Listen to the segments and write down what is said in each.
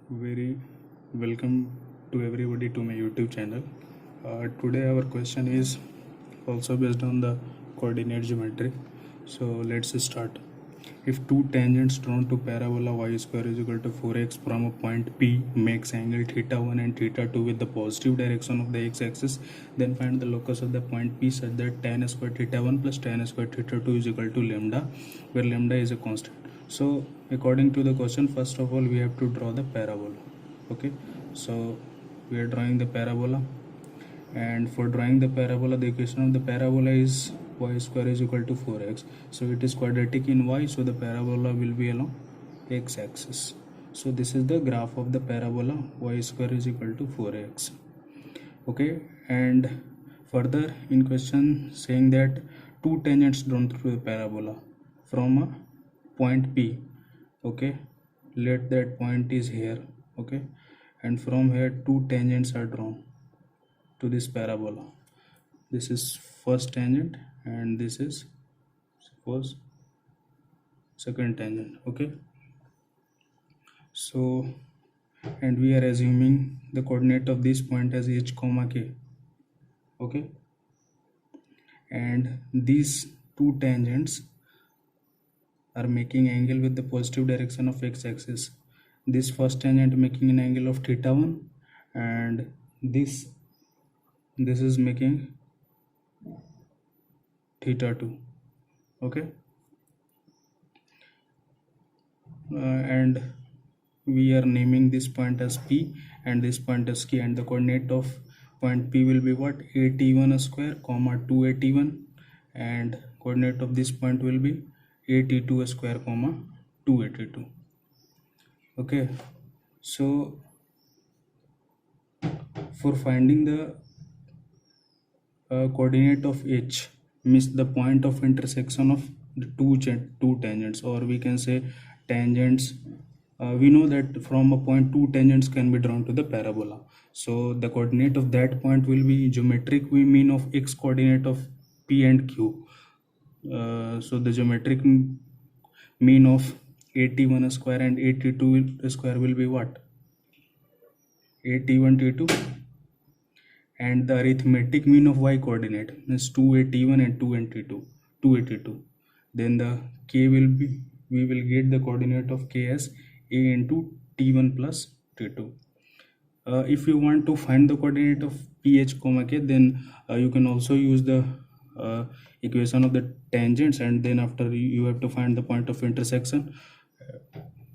Very welcome to everybody to my YouTube channel. Today our question is also based on the coordinate geometry. So let's start. If two tangents drawn to parabola y square is equal to 4x from a point P makes angle theta 1 and theta 2 with the positive direction of the x-axis, then find the locus of the point P such that tan square theta 1 plus tan square theta 2 is equal to lambda, where lambda is a constant. So according to the question, first of all we have to draw the parabola. Okay, so we are drawing the parabola, and for drawing the parabola, the equation of the parabola is y square is equal to 4x. So it is quadratic in y, so the parabola will be along x-axis. So this is the graph of the parabola, y square is equal to 4x. Okay, and further in question saying that two tangents drawn through the parabola from a point P. Okay, let that point is here. Okay, and from here two tangents are drawn to this parabola. This is first tangent and this is suppose second tangent. Okay, so and we are assuming the coordinate of this point as h comma k. Okay, and these two tangents are making angle with the positive direction of x-axis. This first tangent making an angle of theta 1, and this is making theta 2. Okay, and we are naming this point as P and this point as K, and the coordinate of point P will be what, at1 square comma 2at1, and coordinate of this point will be at2 square comma 2at2. Okay, so for finding the coordinate of H, means the point of intersection of the two tangents, or we can say tangents. We know that from a point two tangents can be drawn to the parabola. So the coordinate of that point will be geometric mean of x coordinate of P and Q. So the geometric mean of at1 square and at2 square will be what? at1 t2, and the arithmetic mean of y coordinate is 2at1 and 2at2. Then the k will be, we will get the coordinate of k as a into t1 plus t2. If you want to find the coordinate of ph comma k, then you can also use the equation of the tangents, and then after you have to find the point of intersection.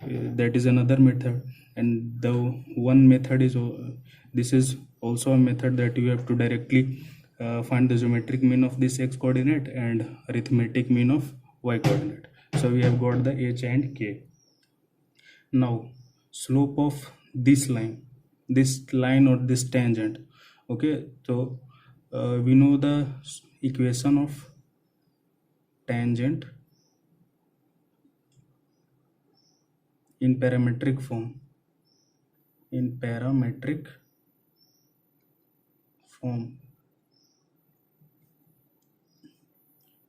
That is another method, and the one method is this is also a method that you have to directly find the geometric mean of this x coordinate and arithmetic mean of y coordinate. So we have got the h and k. Now slope of this line or this tangent. Okay, so we know the equation of tangent in parametric form.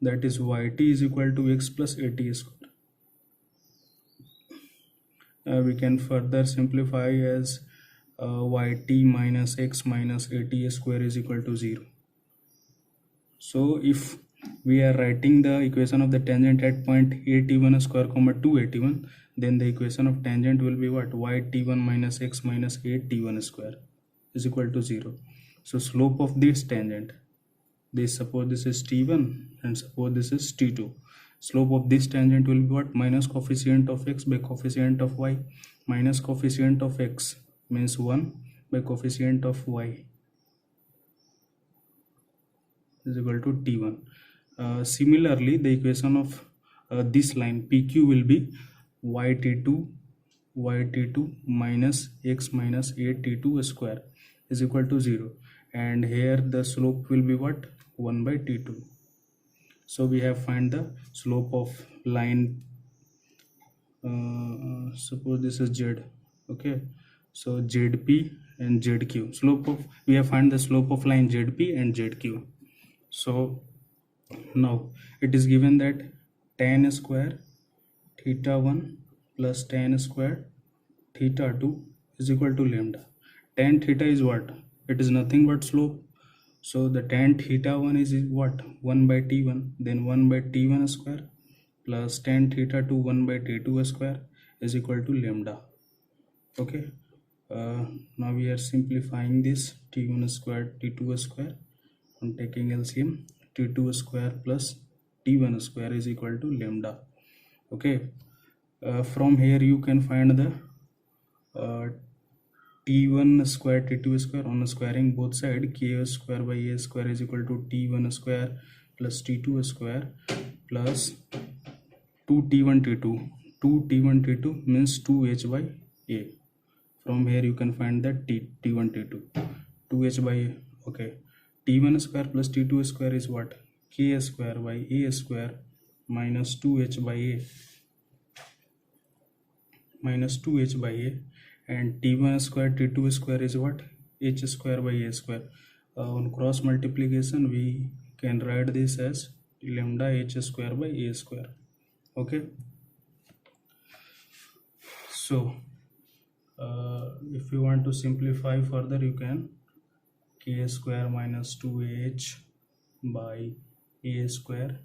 That is yt is equal to x plus at square. We can further simplify as yt minus x minus at square is equal to 0. So if we are writing the equation of the tangent at point at1 square comma 2at1, then the equation of tangent will be what, yt1 minus x minus at1 square is equal to 0. So slope of this tangent, this, suppose this is t1 and suppose this is t2, slope of this tangent will be what, minus coefficient of x by coefficient of y, minus coefficient of x means 1 by coefficient of y is equal to t1. Similarly, the equation of this line pq will be yt2 minus x minus at2 square is equal to 0, and here the slope will be what, 1 by t2. So we have find the slope of line, suppose this is z. Okay, so zp and zq, slope of, we have find the slope of line zp and zq. So now it is given that tan square theta 1 plus tan square theta 2 is equal to lambda. Tan theta is what? It is nothing but slope. So the tan theta 1 is what? 1 by t1, then 1 by t1 square plus tan theta 2 1 by t2 square is equal to lambda. Okay, now we are simplifying this t1 square t2 square. I'm taking LCM. T2 square plus t1 square is equal to lambda. Okay, from here you can find the t1 square t2 square. On squaring both side, k square by a square is equal to t1 square plus t2 square plus 2t1 t2. 2t1 t2 means 2h by a. From here you can find that t1 t2, 2h by a. Okay, t1 square plus t2 square is what? K square by a square minus 2h by a minus 2h by a, and t1 square t2 square is what? H square by a square. On cross multiplication we can write this as lambda h square by a square. Okay, so if you want to simplify further, you can k square minus 2h by a square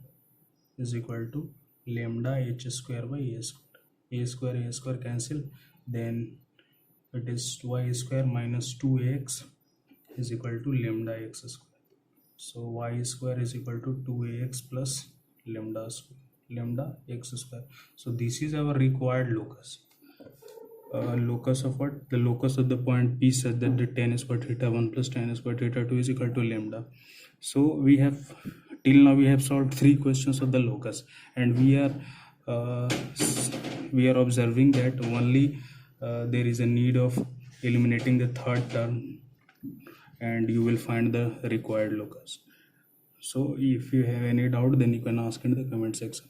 is equal to lambda h square by a square. A square cancel, then it is y square minus 2x is equal to lambda x square. So y square is equal to 2ax plus lambda x square. So this is our required locus. Locus of what? The locus of the point P said that the tan square theta 1 plus tan square theta 2 is equal to lambda. So we have till now we have solved 3 questions of the locus, and we are observing that only there is a need of eliminating the third term, and you will find the required locus. So if you have any doubt, then you can ask in the comment section.